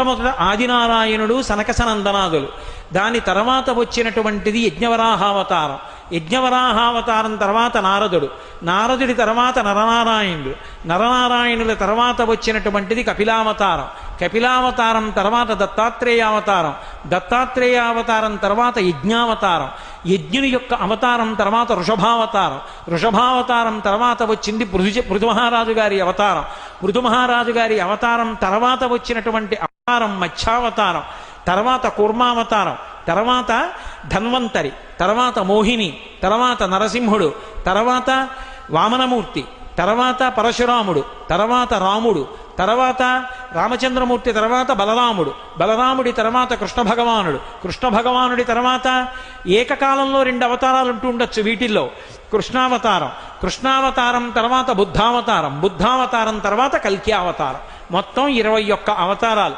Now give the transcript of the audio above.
మొట్టమొదట ఆదినారాయణుడు సనకసనందనాదులు, దాని తర్వాత వచ్చినటువంటిది యజ్ఞవరాహావతారం, యజ్ఞవరాహావతారం తర్వాత నారదుడు, నారదుడి తర్వాత నరనారాయణుడు, నరనారాయణుల తర్వాత వచ్చినటువంటిది కపిలావతారం, కపిలావతారం తర్వాత దత్తాత్రేయావతారం, దత్తాత్రేయావతారం తర్వాత యజ్ఞావతారం, యజ్ఞుని యొక్క అవతారం తర్వాత వృషభావతారం, వృషభావతారం తర్వాత వచ్చింది పృథుమహారాజు గారి అవతారం, పృథుమహారాజు గారి అవతారం తర్వాత వచ్చినటువంటి అవతారం మత్స్యావతారం, తర్వాత కూర్మావతారం, తర్వాత ధన్వంతరి, తర్వాత మోహిని, తర్వాత నరసింహుడు, తర్వాత వామనమూర్తి, తర్వాత పరశురాముడు, తర్వాత రాముడు, తర్వాత రామచంద్రమూర్తి, తర్వాత బలరాముడు, బలరాముడి తర్వాత కృష్ణ భగవానుడు, కృష్ణ భగవానుడి తర్వాత ఏకకాలంలో 2 అవతారాలు ఉంటూ ఉండొచ్చు వీటిల్లో. కృష్ణావతారం, కృష్ణావతారం తర్వాత బుద్ధావతారం, బుద్ధావతారం తర్వాత కల్కి అవతారం, మొత్తం 21 అవతారాలు.